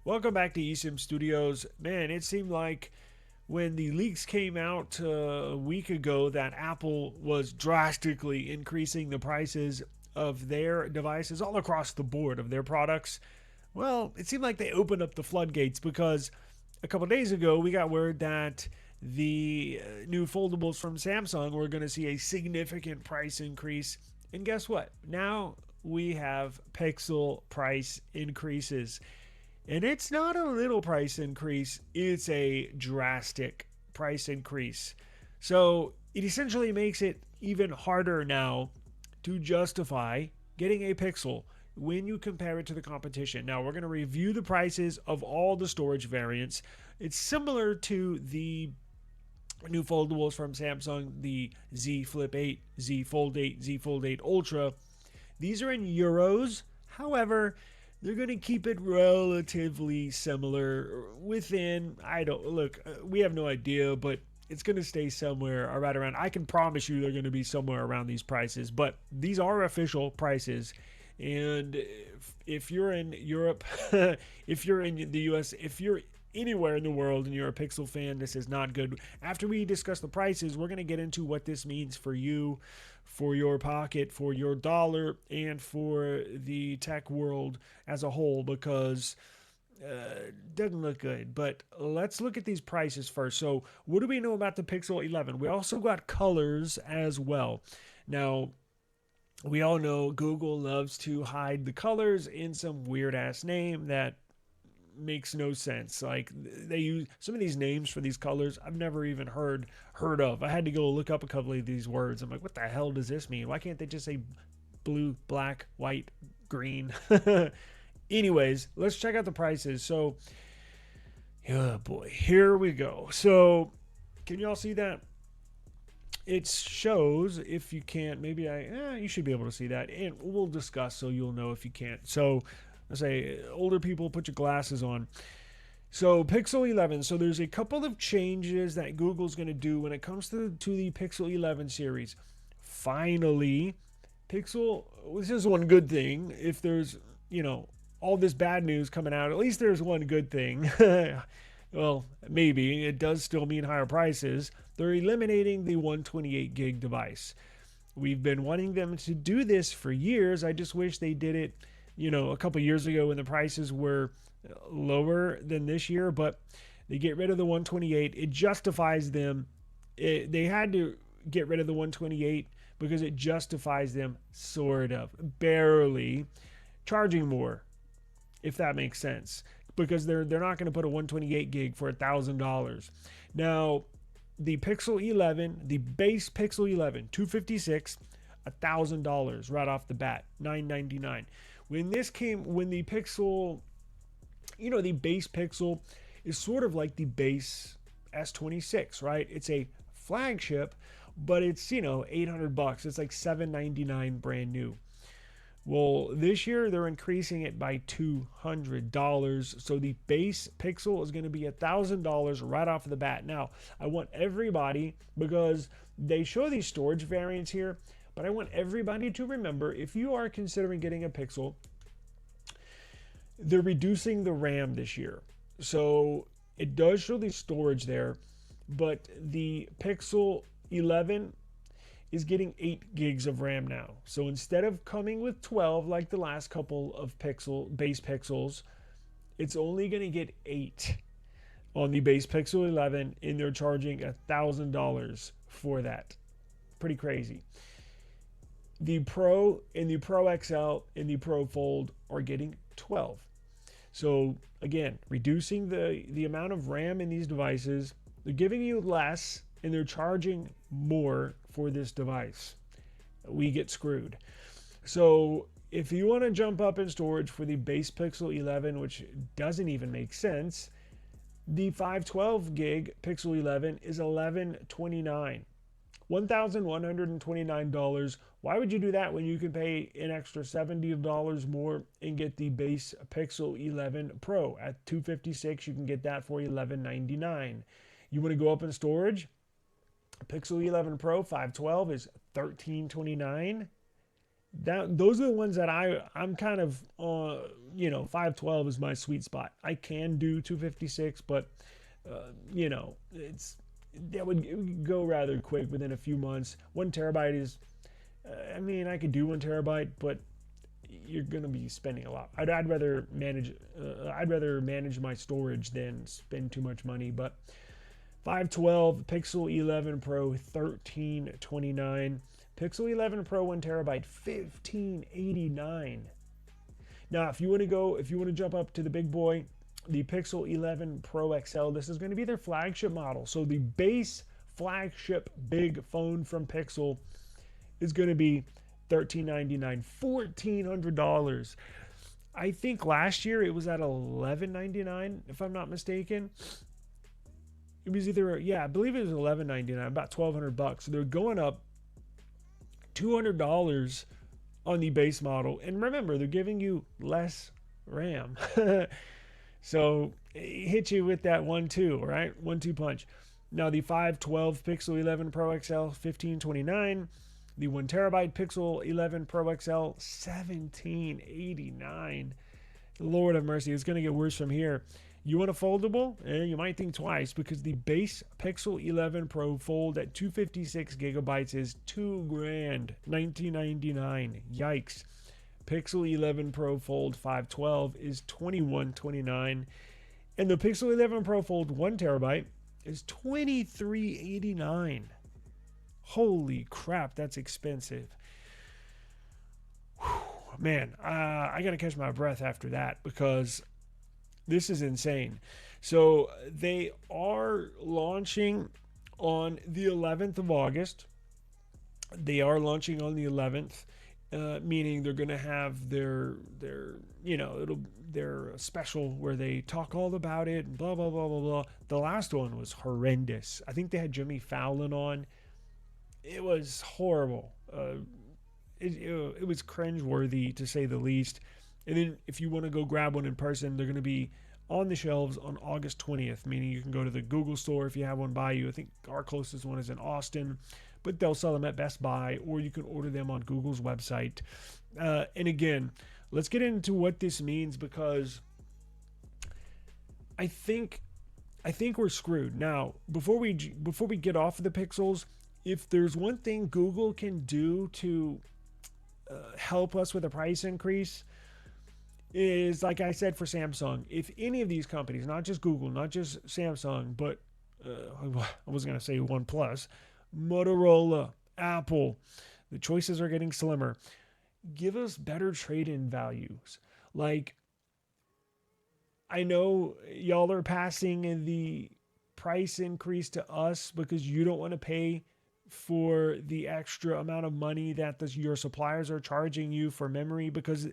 Welcome back to eSIM Studios. Man, it seemed like when the leaks came out a week ago that Apple was drastically increasing the prices of their devices all across the board of their products. Well, it seemed like they opened up the floodgates because a couple days ago we got word that the new foldables from Samsung were going to see a significant price increase. And guess what? Now we have Pixel price increases. And it's not a little price increase, it's a drastic price increase. So it essentially makes it even harder now to justify getting a Pixel when you compare it to the competition. Now, we're going to review the prices of all the storage variants. It's similar to the new foldables from Samsung, the Z Flip 8, Z Fold 8, Z Fold 8 Ultra. These are in euros. However, they're going to keep it relatively similar within, I don't, look, we have no idea, but it's going to stay somewhere right around. I can promise you they're going to be somewhere around these prices, but these are official prices. And if you're in Europe, if you're in the US, if you're anywhere in the world and you're a Pixel fan, this is not good. After we discuss the prices, we're going to get into what this means for you, for your pocket, for your dollar, and for the tech world as a whole, because it doesn't look good. But let's look at these prices first. So what do we know about the Pixel 11? We also got colors as well. Now, we all know Google loves to hide the colors in some weird ass name that makes no sense. Like, they use some of these names for these colors I've never even heard of. I had to go look up a couple of these words. I'm like, what the hell does this mean? Why can't they just say blue, black, white, green? Anyways, let's check out the prices. So, oh boy, here we go. So, can y'all see that? It shows, if you can't, maybe you should be able to see that, and we'll discuss so you'll know if you can't. So I say, older people, put your glasses on. So Pixel 11. So there's a couple of changes that Google's going to do when it comes to the Pixel 11 series. Finally, Pixel. This is one good thing. If there's all this bad news coming out, at least there's one good thing. Well, maybe it does still mean higher prices. They're eliminating the 128 gig device. We've been wanting them to do this for years. I just wish they did it, a couple years ago when the prices were lower than this year. But they get rid of the 128. It justifies them. They had to get rid of the 128 because it justifies them, sort of, barely, charging more, if that makes sense, because they're not going to put a 128 gig for $1,000. Now, the Pixel 11, the base Pixel 11, 256, $1,000 right off the bat, $999. When the Pixel, the base Pixel is sort of like the base S26, right? It's a flagship, but it's $800. It's like $799 brand new. Well, this year they're increasing it by $200. So the base Pixel is going to be $1,000 right off the bat. Now, I want everybody, because they show these storage variants here, but I want everybody to remember, if you are considering getting a Pixel, they're reducing the RAM this year. So it does show the storage there, but the Pixel 11 is getting 8 gigs of RAM now. So instead of coming with 12 like the last couple of base Pixels, it's only going to get 8 on the base Pixel 11, and they're charging $1,000 for that. Pretty crazy. The Pro and the Pro XL and the Pro Fold are getting 12. So again, reducing the amount of RAM in these devices. They're giving you less and they're charging more for this device. We get screwed. So if you want to jump up in storage for the base Pixel 11, which doesn't even make sense, the 512 gig Pixel 11 is $1,129. $1,129. Why would you do that when you can pay an extra $70 more and get the base Pixel 11 Pro at $256? You can get that for $1,199. You want to go up in storage? Pixel 11 Pro 512 is $1,329. those are the ones that I'm kind of 512 is my sweet spot. I can do 256, but it's it would go rather quick within a few months. 1 terabyte is, I mean, I could do 1 terabyte, but you're gonna be spending a lot. I'd rather manage my storage than spend too much money. But 512 Pixel 11 Pro 1329, Pixel 11 Pro 1 terabyte 1589. Now, if you want to jump up to the big boy, the Pixel 11 Pro XL, this is going to be their flagship model. So the base flagship big phone from Pixel is going to be $1399, $1,400. I think last year it was at $1199, if I'm not mistaken. It was either, yeah, I believe it was $1199, about $1,200. So they're going up $200 on the base model. And remember, they're giving you less RAM. So it hits you with that 1-2, right? 1-2 punch. Now the 512 Pixel 11 Pro XL 1529, the 1 terabyte Pixel 11 Pro XL 1789. Lord have mercy, it's going to get worse from here. You want a foldable? You might think twice, because the base Pixel 11 Pro Fold at 256 gigabytes is $2 grand, $19.99. Yikes. Pixel 11 Pro Fold 512 is $21.29, and the Pixel 11 Pro Fold 1 terabyte is $23.89. Holy crap, that's expensive. Whew, man, I gotta catch my breath after that, because this is insane. So they are launching on the 11th of August. They are launching on the 11th. Meaning they're going to have their special where they talk all about it and blah blah blah blah blah. The last one was horrendous. I think they had Jimmy Fallon on. It was horrible. It was cringeworthy, to say the least. And then if you want to go grab one in person, they're going to be on the shelves on August 20th, meaning you can go to the Google store if you have one by you. I think our closest one is in Austin, but they'll sell them at Best Buy, or you can order them on Google's website. And again, let's get into what this means, because I think we're screwed. Now, before we get off of the Pixels, if there's one thing Google can do to help us with a price increase, is, like I said, for Samsung. If any of these companies, not just Google, not just Samsung, but I was going to say OnePlus, Motorola, Apple, the choices are getting slimmer. Give us better trade-in values. Like, I know y'all are passing the price increase to us because you don't want to pay for the extra amount of money that your suppliers are charging you for memory. Because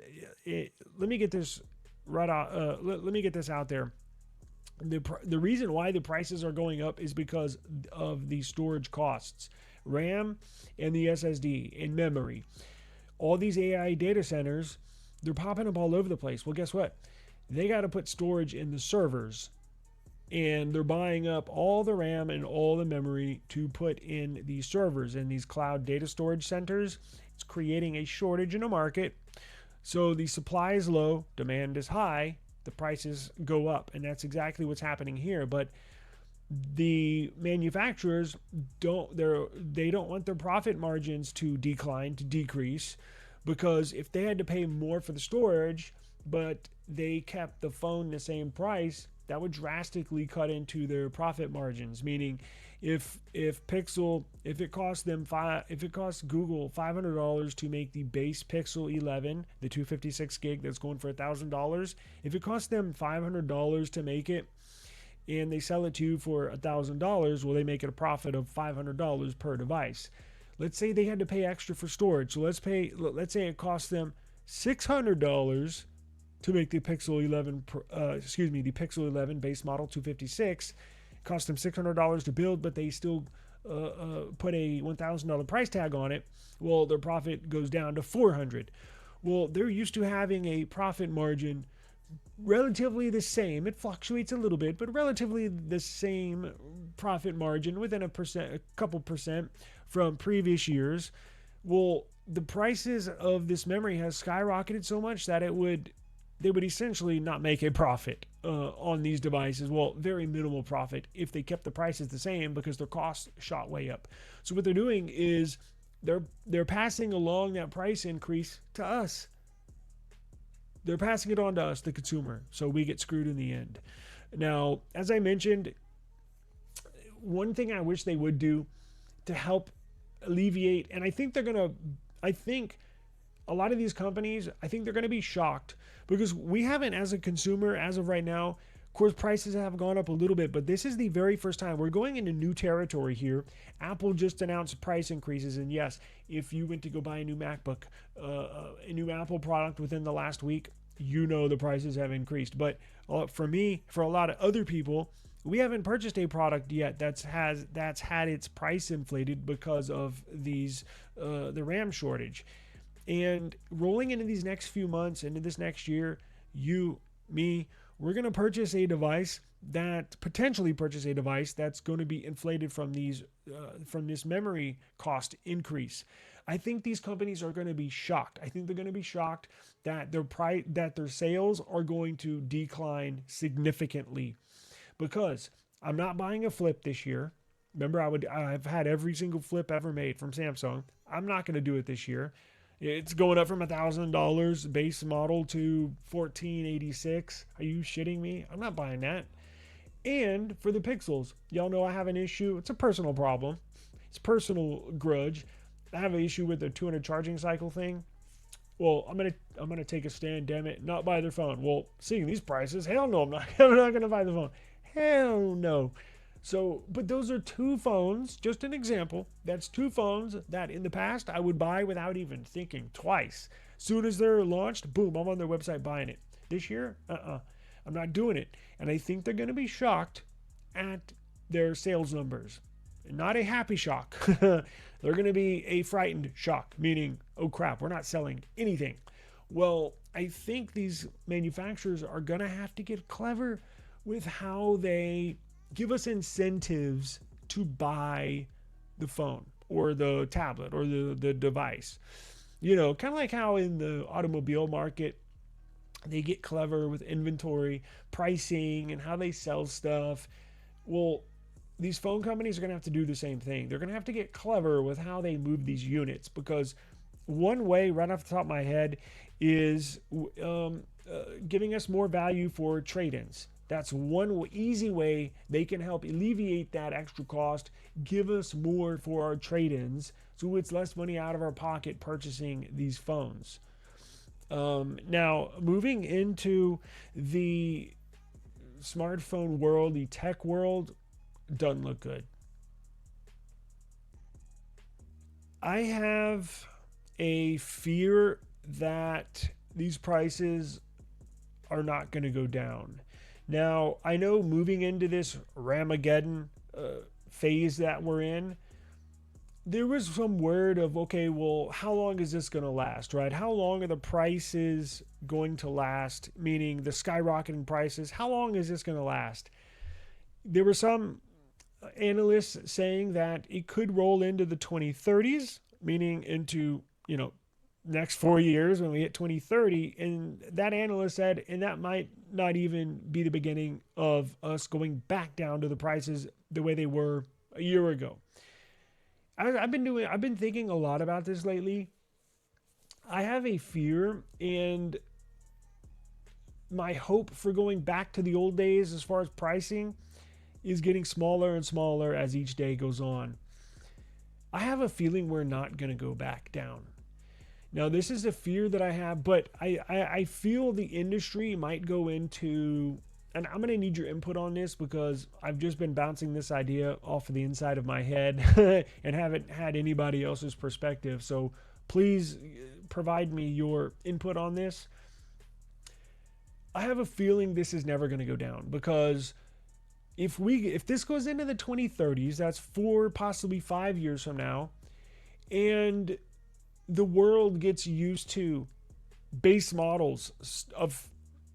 let me get this right out. Let me get this out there. The reason why the prices are going up is because of the storage costs, RAM and the SSD and memory. All these AI data centers, they're popping up all over the place. Well, guess what? They got to put storage in the servers, and they're buying up all the RAM and all the memory to put in these servers and these cloud data storage centers. It's creating a shortage in the market. So the supply is low, demand is high, the prices go up, and that's exactly what's happening here. But the manufacturers don't want their profit margins to decrease, because if they had to pay more for the storage but they kept the phone the same price, that would drastically cut into their profit margins. Meaning, if it costs Google $500 to make the base Pixel 11, the 256 gig that's going for $1,000, if it costs them $500 to make it, and they sell it to you for $1,000, well, they make it a profit of $500 per device. Let's say they had to pay extra for storage. So let's say it costs them $600 to make the Pixel 11, the Pixel 11 base model 256. It cost them $600 to build, but they still put a $1,000 price tag on it. Well, their profit goes down to $400. Well, they're used to having a profit margin relatively the same. It fluctuates a little bit, but relatively the same profit margin, within a couple percent from previous years. Well, the prices of this memory has skyrocketed so much that they would essentially not make a profit on these devices. Well, very minimal profit if they kept the prices the same because their costs shot way up. So what they're doing is they're passing along that price increase to us. They're passing it on to us, the consumer, so we get screwed in the end. Now, as I mentioned, one thing I wish they would do to help alleviate, and I think a lot of these companies, I think they're going to be shocked because we haven't, as a consumer, as of right now, of course, prices have gone up a little bit, but this is the very first time we're going into new territory here. Apple just announced price increases, and yes, if you went to go buy a new MacBook, a new Apple product within the last week, you know the prices have increased. But for me, for a lot of other people, we haven't purchased a product yet that's had its price inflated because of the RAM shortage. And rolling into these next few months, into this next year, me, we're going to potentially purchase a device that's going to be inflated from this memory cost increase. I think these companies are going to be shocked. I think they're going to be shocked that their sales are going to decline significantly, because I'm not buying a flip this year. Remember, I've had every single flip ever made from Samsung. I'm not going to do it this year. It's going up from $1,000 base model to $1,486. Are you shitting me? I'm not buying that. And for the Pixels, y'all know I have an issue. It's a personal problem. It's a personal grudge. I have an issue with the 200 charging cycle thing. Well, I'm gonna take a stand, damn it, not buy their phone. Well, seeing these prices, hell no, I'm not gonna buy the phone. Hell no. So, but those are two phones, just an example. That's two phones that in the past I would buy without even thinking twice. Soon as they're launched, boom, I'm on their website buying it. This year, I'm not doing it. And I think they're going to be shocked at their sales numbers. Not a happy shock. They're going to be a frightened shock, meaning, oh crap, we're not selling anything. Well, I think these manufacturers are going to have to get clever with how they give us incentives to buy the phone or the tablet or the device. You know, kind of like how in the automobile market, they get clever with inventory, pricing, and how they sell stuff. Well, these phone companies are going to have to do the same thing. They're going to have to get clever with how they move these units, because one way, right off the top of my head, is giving us more value for trade-ins. That's one easy way they can help alleviate that extra cost, give us more for our trade-ins, so it's less money out of our pocket purchasing these phones. Now, moving into the smartphone world, the tech world, doesn't look good. I have a fear that these prices are not going to go down. Now, I know moving into this Ramageddon phase that we're in, there was some word of, okay, well, how long is this going to last, right? How long are the prices going to last? Meaning the skyrocketing prices. How long is this going to last? There were some analysts saying that it could roll into the 2030s, meaning into, next 4 years when we hit 2030. And that analyst said, and that might not even be the beginning of us going back down to the prices the way they were a year ago. I've been thinking a lot about this lately. I have a fear, and my hope for going back to the old days as far as pricing is getting smaller and smaller as each day goes on. I have a feeling we're not going to go back down. Now, this is a fear that I have, but I feel the industry might go into, and I'm going to need your input on this because I've just been bouncing this idea off of the inside of my head and haven't had anybody else's perspective. So please provide me your input on this. I have a feeling this is never going to go down, because if this goes into the 2030s, that's 4, possibly 5 years from now, and the world gets used to base models of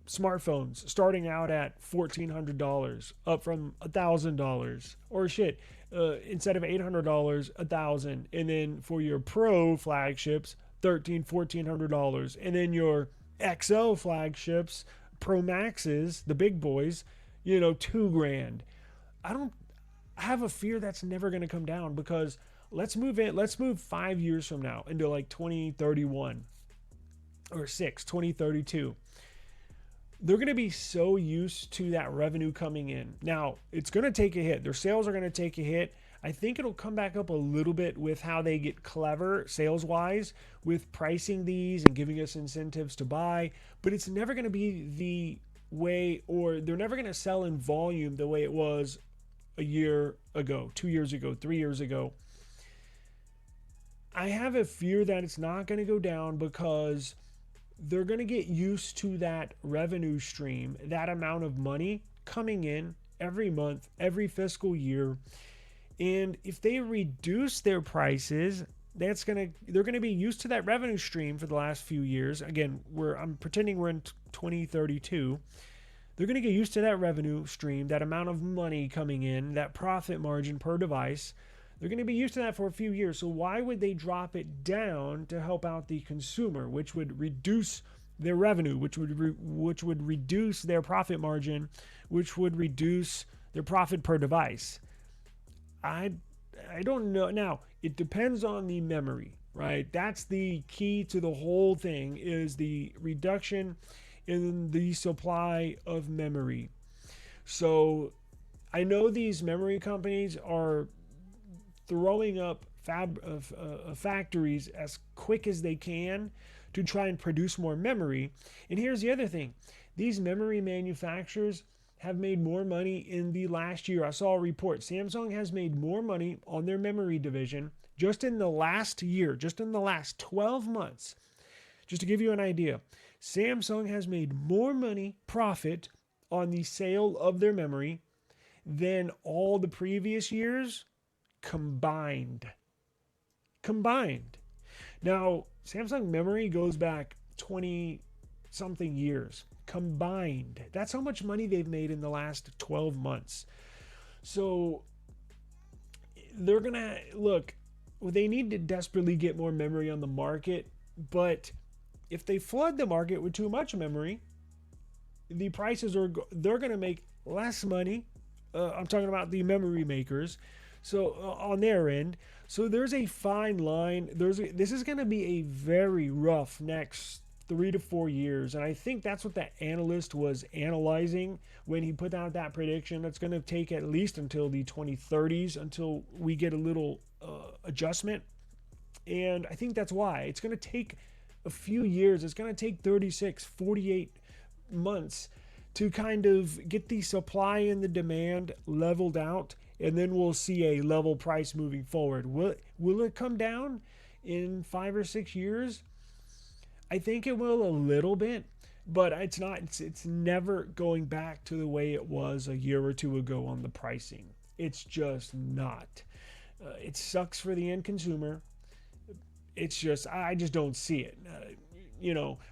smartphones starting out at $1,400, up from $1,000, or instead of $800, $1,000, and then for your pro flagships, $1,300, $1,400. And then your XL flagships, Pro Maxes, the big boys, $2,000. I don't I have a fear that's never going to come down, because let's move 5 years from now into like 2031 or 2032. They're going to be so used to that revenue coming in. Now, it's going to take a hit. Their sales are going to take a hit. I think it'll come back up a little bit with how they get clever sales wise with pricing these and giving us incentives to buy, but it's never going to be the way, or they're never going to sell in volume the way it was a year ago, 2 years ago, 3 years ago. I have a fear that it's not going to go down, because they're going to get used to that revenue stream, that amount of money coming in every month, every fiscal year. And if they reduce their prices, they're going to be used to that revenue stream for the last few years. Again, I'm pretending we're in 2032. They're going to get used to that revenue stream, that amount of money coming in, that profit margin per device. They're going to be used to that for a few years. So why would they drop it down to help out the consumer, which would reduce their revenue, which would reduce their profit margin, which would reduce their profit per device? I don't know. Now, it depends on the memory, right? That's the key to the whole thing, is the reduction in the supply of memory. So I know these memory companies are throwing up factories as quick as they can to try and produce more memory. And here's the other thing. These memory manufacturers have made more money in the last year. I saw a report. Samsung has made more money on their memory division just in the last year, just in the last 12 months. Just to give you an idea, Samsung has made more money profit on the sale of their memory than all the previous years combined. Now, Samsung memory goes back 20 something years combined. That's how much money they've made in the last 12 months. So they're going to look, they need to desperately get more memory on the market, but if they flood the market with too much memory, the prices they're going to make less money. I'm talking about the memory makers. So on their end, so there's a fine line. This is going to be a very rough next 3 to 4 years, and I think that's what that analyst was analyzing when he put out that prediction. It's going to take at least until the 2030s until we get a little adjustment, and I think that's why it's going to take a few years. It's going to take 36, 48 months to kind of get the supply and the demand leveled out, and then we'll see a level price moving forward. Will it come down in 5 or 6 years? I think it will a little bit, but it's not. It's never going back to the way it was a year or two ago on the pricing. It's just not. It sucks for the end consumer. It's just, I just don't see it.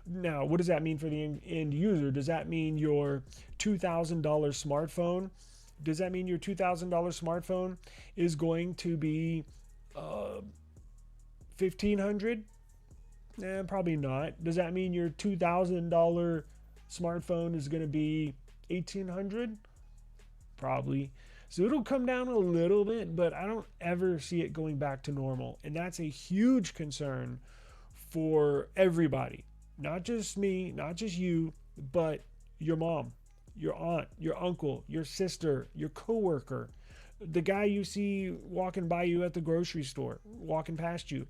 Now, what does that mean for the end user? Does that mean your $2,000 smartphone? Does that mean your $2,000 smartphone is going to be $1,500? Probably not. Does that mean your $2,000 smartphone is going to be $1,800? Probably. So it'll come down a little bit, but I don't ever see it going back to normal. And that's a huge concern for everybody. Not just me, not just you, but your mom, your aunt, your uncle, your sister, your coworker, the guy you see walking by you at the grocery store, walking past you.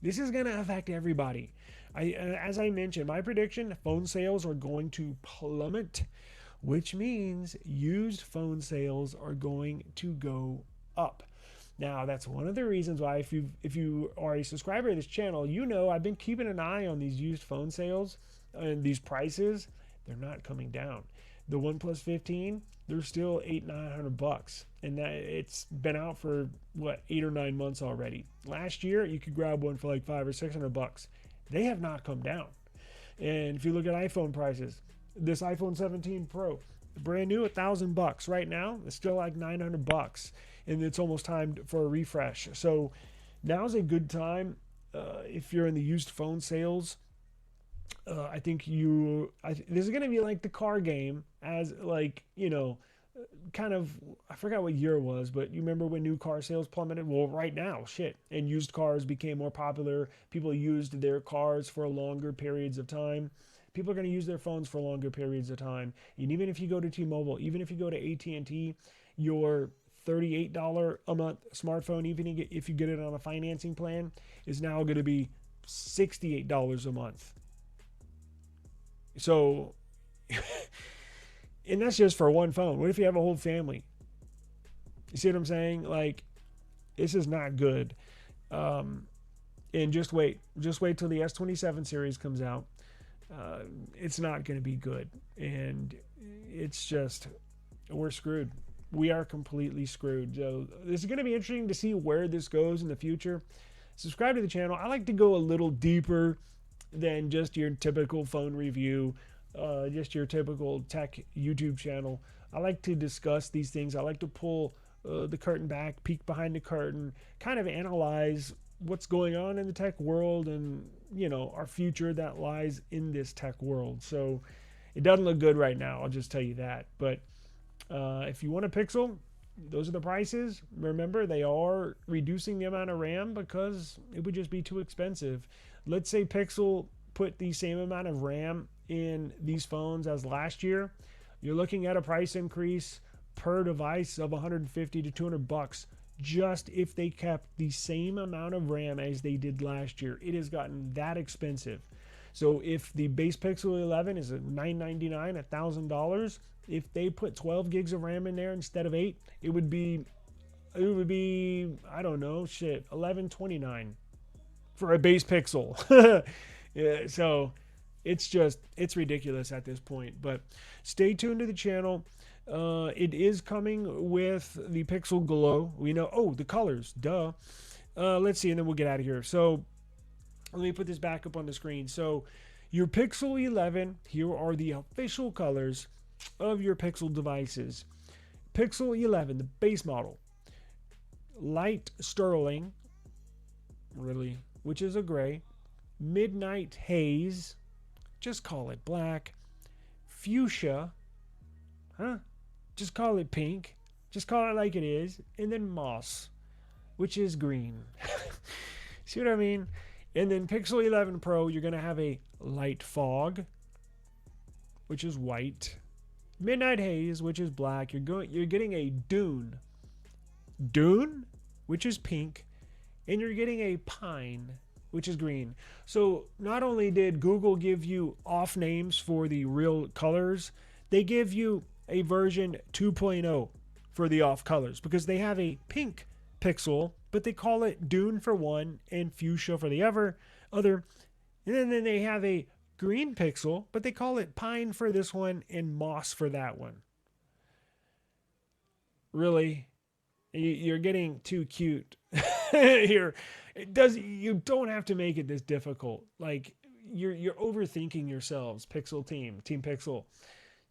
This is going to affect everybody. As I mentioned, my prediction, phone sales are going to plummet, which means used phone sales are going to go up. Now, that's one of the reasons why, if you are a subscriber to this channel, I've been keeping an eye on these used phone sales and these prices. They're not coming down. The OnePlus 15, they're still $800-900, and that it's been out for 8 or 9 months already. Last year, you could grab one for like $500 or $600. They have not come down. And if you look at iPhone prices, this iPhone 17 Pro, brand new, $1,000. Right now, it's still like $900, and it's almost time for a refresh. So now's a good time if you're in the used phone sales, I think this is gonna be like the car game, as like, kind of, I forgot what year it was, but you remember when new car sales plummeted? Well, right now, shit, and used cars became more popular. People used their cars for longer periods of time. People are going to use their phones for longer periods of time. And even if you go to T-Mobile, even if you go to AT&T, your $38 a month smartphone, even if you get it on a financing plan, is now going to be $68 a month. So, and that's just for one phone. What if you have a whole family? You see what I'm saying? Like, this is not good. And just wait till the S27 series comes out. It's not going to be good. And it's just, we're screwed. We are completely screwed. So this is going to be interesting to see where this goes in the future. Subscribe to the channel. I like to go a little deeper than just your typical phone review, just your typical tech YouTube channel. I like to discuss these things. I like to pull the curtain back, peek behind the curtain, kind of analyze what's going on in the tech world and, our future that lies in this tech world. So it doesn't look good right now, I'll just tell you that. But if you want a Pixel, those are the prices. Remember, they are reducing the amount of RAM because it would just be too expensive. Let's say Pixel put the same amount of RAM in these phones as last year. You're looking at a price increase per device of $150 to $200 just if they kept the same amount of RAM as they did last year. It has gotten that expensive. So if the base Pixel 11 is at $999, $1,000, if they put 12 gigs of RAM in there instead of 8, it would be I don't know, shit, $1,129 for a base Pixel. Yeah, so it's ridiculous at this point. But stay tuned to the channel. It is coming with the Pixel Glow. We know, the colors, duh. Let's see, and then we'll get out of here. So let me put this back up on the screen. So your Pixel 11, here are the official colors of your Pixel devices. Pixel 11, the base model, light sterling, really, which is a gray, midnight haze, just call it black, fuchsia, just call it pink, just call it like it is, and then moss, which is green. See what I mean? And then Pixel 11 Pro, you're going to have a light fog, which is white, midnight haze, which is black. You're getting a dune, which is pink, and you're getting a pine, which is green. So not only did Google give you off names for the real colors, they give you a version 2.0 for the off colors, because they have a pink Pixel, but they call it dune for one and fuchsia for the other. And then they have a green Pixel, but they call it pine for this one and moss for that one. Really? You're getting too cute here. You don't have to make it this difficult. Like, you're overthinking yourselves, Pixel team Pixel.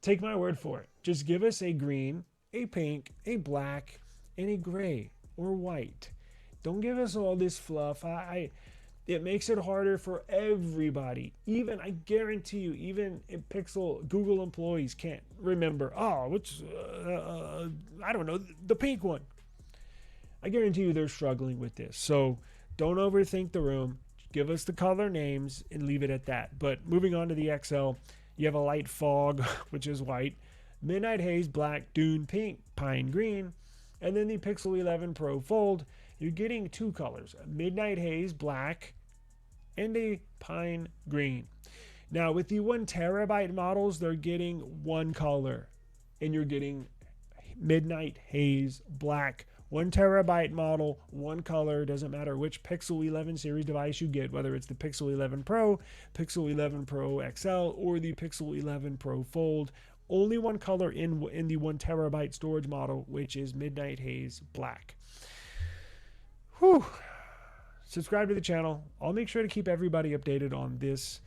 Take my word for it. Just give us a green, a pink, a black, and a gray or white. Don't give us all this fluff. It makes it harder for everybody. Even, I guarantee you, even Pixel Google employees can't remember, which, I don't know, the pink one. I guarantee you they're struggling with this. So don't overthink the room. Give us the color names and leave it at that. But moving on to the XL, you have a light fog, which is white, midnight haze, black, dune, pink, pine, green, and then the Pixel 11 Pro Fold. You're getting two colors, a midnight haze, black, and a pine green. Now with the 1 terabyte models, they're getting one color, and you're getting midnight haze, black. 1 terabyte model, one color. Doesn't matter which Pixel 11 series device you get, whether it's the Pixel 11 Pro, Pixel 11 Pro XL, or the Pixel 11 Pro Fold. Only one color in the 1 terabyte storage model, which is midnight haze black. Whew. Subscribe to the channel. I'll make sure to keep everybody updated on this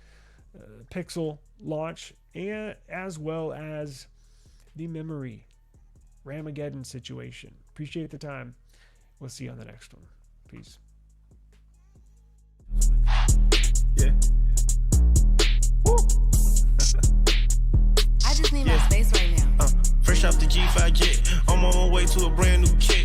Pixel launch, and as well as the memory Ramageddon situation. Appreciate the time. We'll see you on the next one. Peace. Yeah. Woo. I just need my space right now. Fresh off the G5 jet, I'm on my way to a brand new kit.